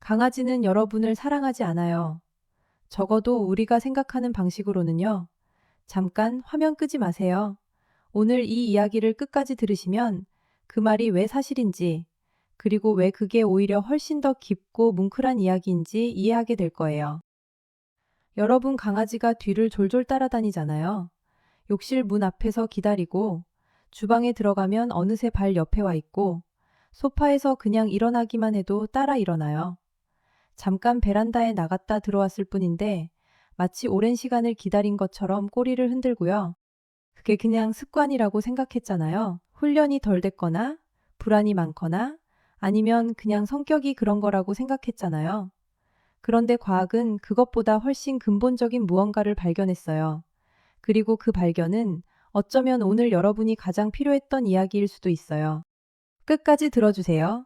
강아지는 여러분을 사랑하지 않아요. 적어도 우리가 생각하는 방식으로는요. 잠깐 화면 끄지 마세요. 오늘 이 이야기를 끝까지 들으시면 그 말이 왜 사실인지, 그리고 왜 그게 오히려 훨씬 더 깊고 뭉클한 이야기인지 이해하게 될 거예요. 여러분, 강아지가 뒤를 졸졸 따라다니잖아요. 욕실 문 앞에서 기다리고, 주방에 들어가면 어느새 발 옆에 와 있고, 소파에서 그냥 일어나기만 해도 따라 일어나요. 잠깐 베란다에 나갔다 들어왔을 뿐인데 마치 오랜 시간을 기다린 것처럼 꼬리를 흔들고요. 그게 그냥 습관이라고 생각했잖아요. 훈련이 덜 됐거나 불안이 많거나 아니면 그냥 성격이 그런 거라고 생각했잖아요. 그런데 과학은 그것보다 훨씬 근본적인 무언가를 발견했어요. 그리고 그 발견은 어쩌면 오늘 여러분이 가장 필요했던 이야기일 수도 있어요. 끝까지 들어주세요.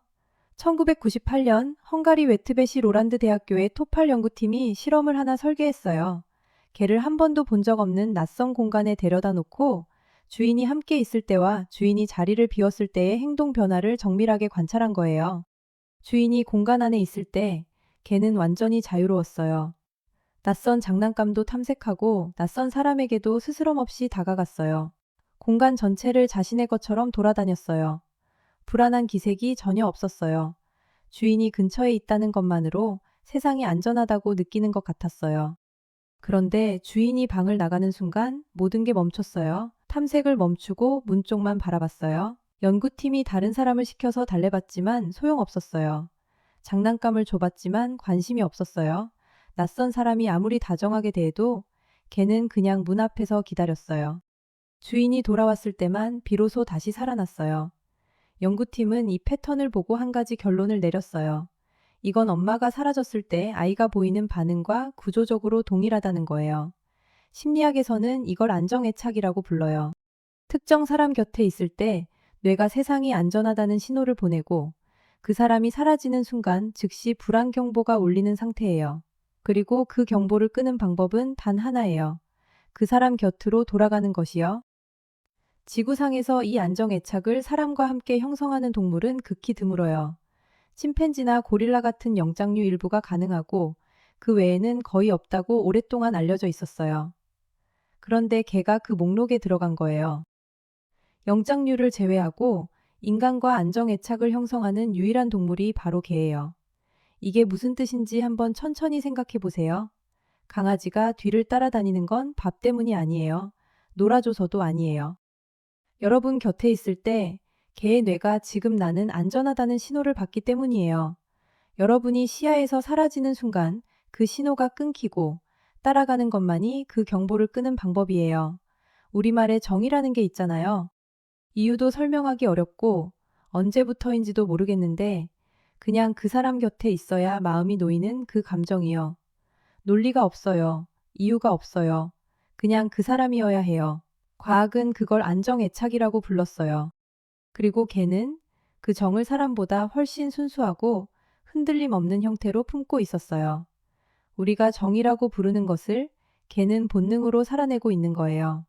1998년 헝가리 웨트베시 로란드 대학교의 토팔 연구팀이 실험을 하나 설계했어요. 개를 한 번도 본 적 없는 낯선 공간에 데려다 놓고 주인이 함께 있을 때와 주인이 자리를 비웠을 때의 행동 변화를 정밀하게 관찰한 거예요. 주인이 공간 안에 있을 때 개는 완전히 자유로웠어요. 낯선 장난감도 탐색하고 낯선 사람에게도 스스럼 없이 다가갔어요. 공간 전체를 자신의 것처럼 돌아다녔어요. 불안한 기색이 전혀 없었어요. 주인이 근처에 있다는 것만으로 세상이 안전하다고 느끼는 것 같았어요. 그런데 주인이 방을 나가는 순간 모든 게 멈췄어요. 탐색을 멈추고 문 쪽만 바라봤어요. 연구팀이 다른 사람을 시켜서 달래봤지만 소용없었어요. 장난감을 줘봤지만 관심이 없었어요. 낯선 사람이 아무리 다정하게 대해도 걔는 그냥 문 앞에서 기다렸어요. 주인이 돌아왔을 때만 비로소 다시 살아났어요. 연구팀은 이 패턴을 보고 한 가지 결론을 내렸어요. 이건 엄마가 사라졌을 때 아이가 보이는 반응과 구조적으로 동일하다는 거예요. 심리학에서는 이걸 안정애착이라고 불러요. 특정 사람 곁에 있을 때 뇌가 세상이 안전하다는 신호를 보내고 그 사람이 사라지는 순간 즉시 불안 경보가 울리는 상태예요. 그리고 그 경보를 끄는 방법은 단 하나예요. 그 사람 곁으로 돌아가는 것이요. 지구상에서 이 안정애착을 사람과 함께 형성하는 동물은 극히 드물어요. 침팬지나 고릴라 같은 영장류 일부가 가능하고 그 외에는 거의 없다고 오랫동안 알려져 있었어요. 그런데 개가 그 목록에 들어간 거예요. 영장류를 제외하고 인간과 안정애착을 형성하는 유일한 동물이 바로 개예요. 이게 무슨 뜻인지 한번 천천히 생각해 보세요. 강아지가 뒤를 따라다니는 건 밥 때문이 아니에요. 놀아줘서도 아니에요. 여러분 곁에 있을 때 개의 뇌가 지금 나는 안전하다는 신호를 받기 때문이에요. 여러분이 시야에서 사라지는 순간 그 신호가 끊기고 따라가는 것만이 그 경보를 끄는 방법이에요. 우리말에 정이라는 게 있잖아요. 이유도 설명하기 어렵고 언제부터인지도 모르겠는데 그냥 그 사람 곁에 있어야 마음이 놓이는 그 감정이요. 논리가 없어요. 이유가 없어요. 그냥 그 사람이어야 해요. 과학은 그걸 안정애착이라고 불렀어요. 그리고 개는 그 정을 사람보다 훨씬 순수하고 흔들림 없는 형태로 품고 있었어요. 우리가 정이라고 부르는 것을 개는 본능으로 살아내고 있는 거예요.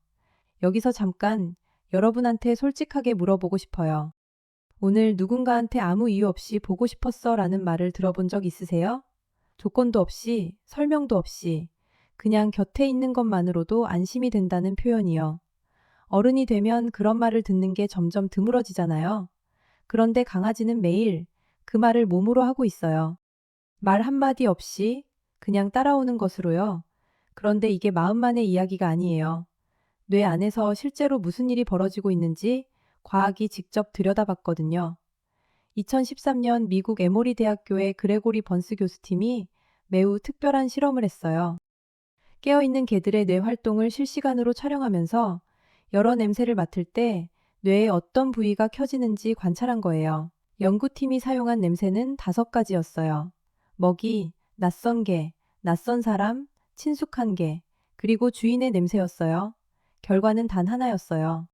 여기서 잠깐 여러분한테 솔직하게 물어보고 싶어요. 오늘 누군가한테 아무 이유 없이 보고 싶었어 라는 말을 들어본 적 있으세요? 조건도 없이, 설명도 없이, 그냥 곁에 있는 것만으로도 안심이 된다는 표현이요. 어른이 되면 그런 말을 듣는 게 점점 드물어지잖아요. 그런데 강아지는 매일 그 말을 몸으로 하고 있어요. 말 한마디 없이 그냥 따라오는 것으로요. 그런데 이게 마음만의 이야기가 아니에요. 뇌 안에서 실제로 무슨 일이 벌어지고 있는지 과학이 직접 들여다봤거든요. 2013년 미국 에모리 대학교의 그레고리 번스 교수팀이 매우 특별한 실험을 했어요. 깨어있는 개들의 뇌 활동을 실시간으로 촬영하면서 여러 냄새를 맡을 때 뇌의 어떤 부위가 켜지는지 관찰한 거예요. 연구팀이 사용한 냄새는 5가지였어요. 먹이, 낯선 개, 낯선 사람, 친숙한 개, 그리고 주인의 냄새였어요. 결과는 단 하나였어요.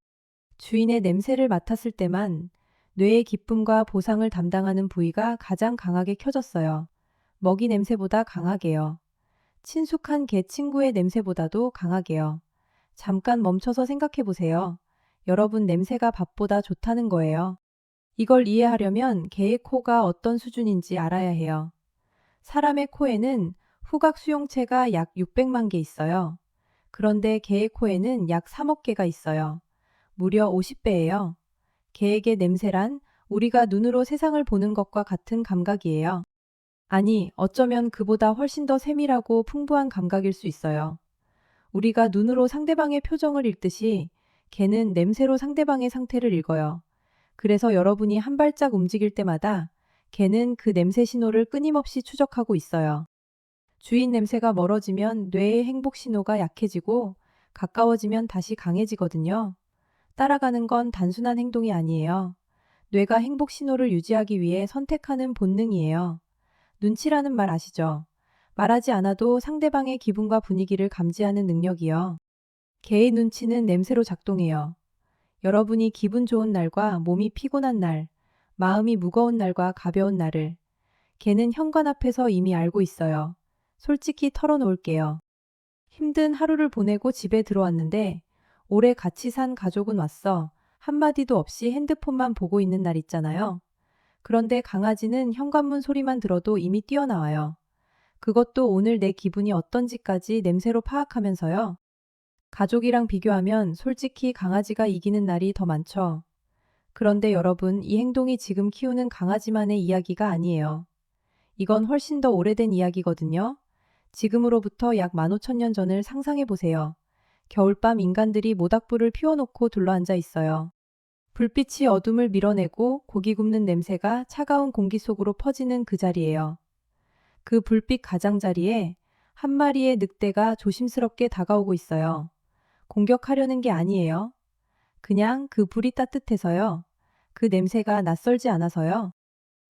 주인의 냄새를 맡았을 때만 뇌의 기쁨과 보상을 담당하는 부위가 가장 강하게 켜졌어요. 먹이 냄새보다 강하게요. 친숙한 개 친구의 냄새보다도 강하게요. 잠깐 멈춰서 생각해 보세요. 여러분 냄새가 밥보다 좋다는 거예요. 이걸 이해하려면 개의 코가 어떤 수준인지 알아야 해요. 사람의 코에는 후각 수용체가 약 600만 개 있어요. 그런데 개의 코에는 약 3억 개가 있어요. 무려 50배예요. 개에게 냄새란 우리가 눈으로 세상을 보는 것과 같은 감각이에요. 아니, 어쩌면 그보다 훨씬 더 세밀하고 풍부한 감각일 수 있어요. 우리가 눈으로 상대방의 표정을 읽듯이 개는 냄새로 상대방의 상태를 읽어요. 그래서 여러분이 한 발짝 움직일 때마다 개는 그 냄새 신호를 끊임없이 추적하고 있어요. 주인 냄새가 멀어지면 뇌의 행복 신호가 약해지고 가까워지면 다시 강해지거든요. 따라가는 건 단순한 행동이 아니에요. 뇌가 행복 신호를 유지하기 위해 선택하는 본능이에요. 눈치라는 말 아시죠? 말하지 않아도 상대방의 기분과 분위기를 감지하는 능력이요. 개의 눈치는 냄새로 작동해요. 여러분이 기분 좋은 날과 몸이 피곤한 날, 마음이 무거운 날과 가벼운 날을 개는 현관 앞에서 이미 알고 있어요. 솔직히 털어놓을게요. 힘든 하루를 보내고 집에 들어왔는데 오래 같이 산 가족은 왔어. 한마디도 없이 핸드폰만 보고 있는 날 있잖아요. 그런데 강아지는 현관문 소리만 들어도 이미 뛰어나와요. 그것도 오늘 내 기분이 어떤지까지 냄새로 파악하면서요. 가족이랑 비교하면 솔직히 강아지가 이기는 날이 더 많죠. 그런데 여러분, 이 행동이 지금 키우는 강아지만의 이야기가 아니에요. 이건 훨씬 더 오래된 이야기거든요. 지금으로부터 약 15,000년 전을 상상해 보세요. 겨울밤 인간들이 모닥불을 피워놓고 둘러앉아 있어요. 불빛이 어둠을 밀어내고 고기 굽는 냄새가 차가운 공기 속으로 퍼지는 그 자리예요. 그 불빛 가장자리에 한 마리의 늑대가 조심스럽게 다가오고 있어요. 공격하려는 게 아니에요. 그냥 그 불이 따뜻해서요. 그 냄새가 낯설지 않아서요.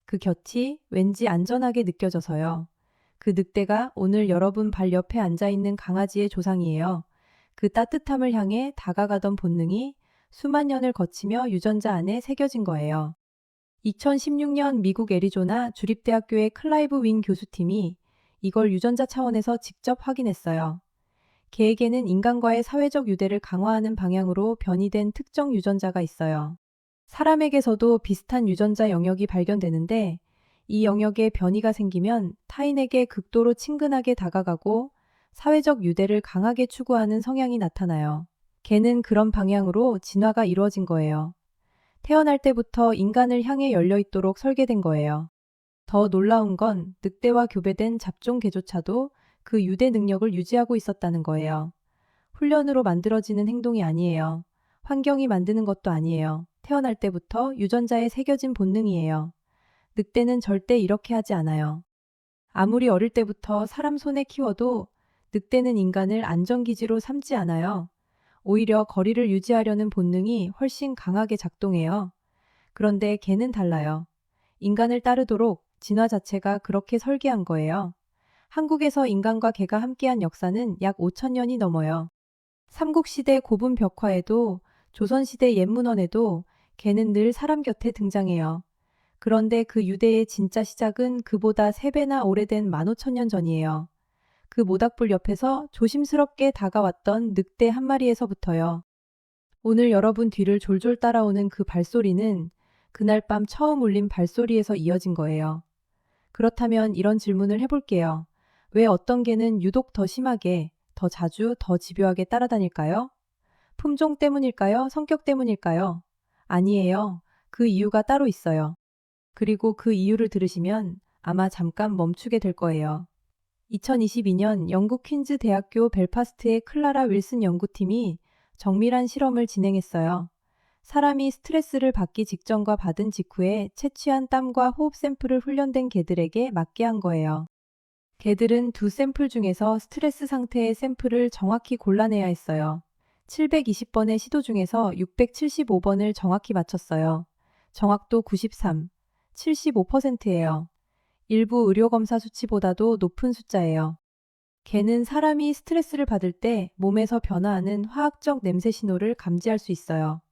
그 곁이 왠지 안전하게 느껴져서요. 그 늑대가 오늘 여러분 발 옆에 앉아있는 강아지의 조상이에요. 그 따뜻함을 향해 다가가던 본능이 수만 년을 거치며 유전자 안에 새겨진 거예요. 2016년 미국 애리조나 주립대학교의 클라이브 윙 교수팀이 이걸 유전자 차원에서 직접 확인했어요. 개에게는 인간과의 사회적 유대를 강화하는 방향으로 변이된 특정 유전자가 있어요. 사람에게서도 비슷한 유전자 영역이 발견되는데 이 영역에 변이가 생기면 타인에게 극도로 친근하게 다가가고 사회적 유대를 강하게 추구하는 성향이 나타나요. 개는 그런 방향으로 진화가 이루어진 거예요. 태어날 때부터 인간을 향해 열려 있도록 설계된 거예요. 더 놀라운 건 늑대와 교배된 잡종 개조차도 그 유대 능력을 유지하고 있었다는 거예요. 훈련으로 만들어지는 행동이 아니에요. 환경이 만드는 것도 아니에요. 태어날 때부터 유전자에 새겨진 본능이에요. 늑대는 절대 이렇게 하지 않아요. 아무리 어릴 때부터 사람 손에 키워도 늑대는 인간을 안전기지로 삼지 않아요. 오히려 거리를 유지하려는 본능이 훨씬 강하게 작동해요. 그런데 개는 달라요. 인간을 따르도록 진화 자체가 그렇게 설계한 거예요. 한국에서 인간과 개가 함께한 역사는 약 5,000년이 넘어요. 삼국시대 고분 벽화에도 조선시대 옛문헌에도 개는 늘 사람 곁에 등장해요. 그런데 그 유대의 진짜 시작은 그보다 3배나 오래된 15,000년 전이에요. 그 모닥불 옆에서 조심스럽게 다가왔던 늑대 한 마리에서부터요. 오늘 여러분 뒤를 졸졸 따라오는 그 발소리는 그날 밤 처음 울린 발소리에서 이어진 거예요. 그렇다면 이런 질문을 해볼게요. 왜 어떤 개는 유독 더 심하게, 더 자주, 더 집요하게 따라다닐까요? 품종 때문일까요? 성격 때문일까요? 아니에요. 그 이유가 따로 있어요. 그리고 그 이유를 들으시면 아마 잠깐 멈추게 될 거예요. 2022년 영국 퀸즈 대학교 벨파스트의 클라라 윌슨 연구팀이 정밀한 실험을 진행했어요. 사람이 스트레스를 받기 직전과 받은 직후에 채취한 땀과 호흡 샘플을 훈련된 개들에게 맞게 한 거예요. 개들은 두 샘플 중에서 스트레스 상태의 샘플을 정확히 골라내야 했어요. 720번의 시도 중에서 675번을 정확히 맞췄어요. 정확도 93, 75%예요. 일부 의료검사 수치보다도 높은 숫자예요. 개는 사람이 스트레스를 받을 때 몸에서 변화하는 화학적 냄새 신호를 감지할 수 있어요.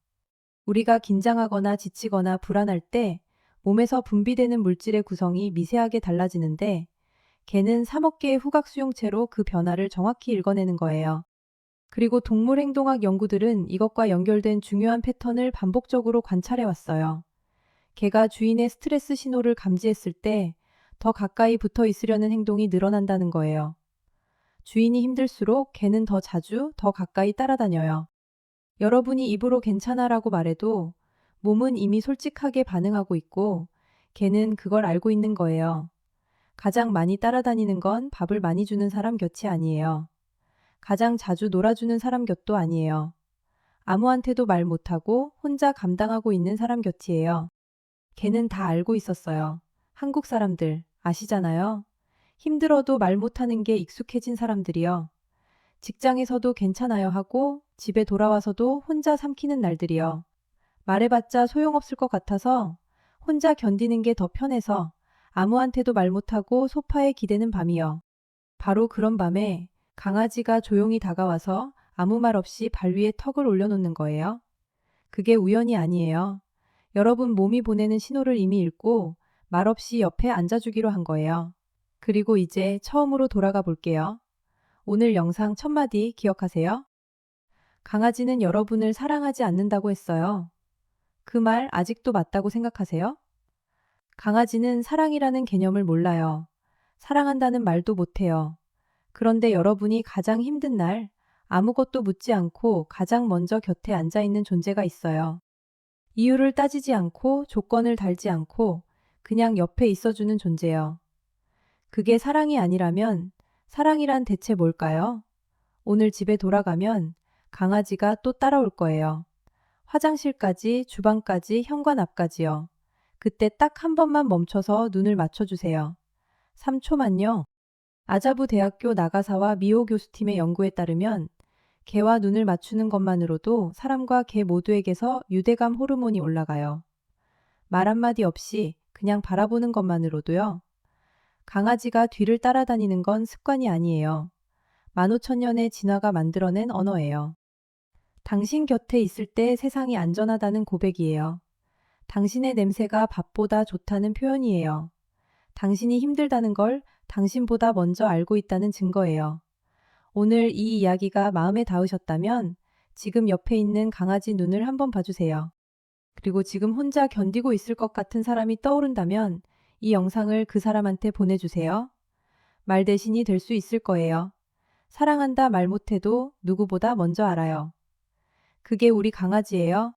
우리가 긴장하거나 지치거나 불안할 때 몸에서 분비되는 물질의 구성이 미세하게 달라지는데 개는 3억 개의 후각 수용체로 그 변화를 정확히 읽어내는 거예요. 그리고 동물행동학 연구들은 이것과 연결된 중요한 패턴을 반복적으로 관찰해 왔어요. 개가 주인의 스트레스 신호를 감지했을 때 더 가까이 붙어 있으려는 행동이 늘어난다는 거예요. 주인이 힘들수록 개는 더 자주, 더 가까이 따라다녀요. 여러분이 입으로 괜찮아라고 말해도 몸은 이미 솔직하게 반응하고 있고 개는 그걸 알고 있는 거예요. 가장 많이 따라다니는 건 밥을 많이 주는 사람 곁이 아니에요. 가장 자주 놀아주는 사람 곁도 아니에요. 아무한테도 말 못하고 혼자 감당하고 있는 사람 곁이에요. 걔는 다 알고 있었어요. 한국 사람들 아시잖아요. 힘들어도 말 못하는 게 익숙해진 사람들이요. 직장에서도 괜찮아요 하고 집에 돌아와서도 혼자 삼키는 날들이요. 말해봤자 소용없을 것 같아서 혼자 견디는 게 더 편해서 아무한테도 말 못하고 소파에 기대는 밤이요. 바로 그런 밤에 강아지가 조용히 다가와서 아무 말 없이 발 위에 턱을 올려놓는 거예요. 그게 우연이 아니에요. 여러분 몸이 보내는 신호를 이미 읽고 말없이 옆에 앉아주기로 한 거예요. 그리고 이제 처음으로 돌아가 볼게요. 오늘 영상 첫 마디 기억하세요? 강아지는 여러분을 사랑하지 않는다고 했어요. 그 말 아직도 맞다고 생각하세요? 강아지는 사랑이라는 개념을 몰라요. 사랑한다는 말도 못해요. 그런데 여러분이 가장 힘든 날 아무것도 묻지 않고 가장 먼저 곁에 앉아 있는 존재가 있어요. 이유를 따지지 않고 조건을 달지 않고 그냥 옆에 있어주는 존재요. 그게 사랑이 아니라면 사랑이란 대체 뭘까요? 오늘 집에 돌아가면 강아지가 또 따라올 거예요. 화장실까지, 주방까지, 현관 앞까지요. 그때 딱 한 번만 멈춰서 눈을 맞춰주세요. 3초만요. 아자부 대학교 나가사와 미호 교수팀의 연구에 따르면 개와 눈을 맞추는 것만으로도 사람과 개 모두에게서 유대감 호르몬이 올라가요. 말 한마디 없이 그냥 바라보는 것만으로도요. 강아지가 뒤를 따라다니는 건 습관이 아니에요. 15,000년의 진화가 만들어낸 언어예요. 당신 곁에 있을 때 세상이 안전하다는 고백이에요. 당신의 냄새가 밥보다 좋다는 표현이에요. 당신이 힘들다는 걸 당신보다 먼저 알고 있다는 증거예요. 오늘 이 이야기가 마음에 닿으셨다면 지금 옆에 있는 강아지 눈을 한번 봐주세요. 그리고 지금 혼자 견디고 있을 것 같은 사람이 떠오른다면 이 영상을 그 사람한테 보내주세요. 말 대신이 될 수 있을 거예요. 사랑한다 말 못해도 누구보다 먼저 알아요. 그게 우리 강아지예요.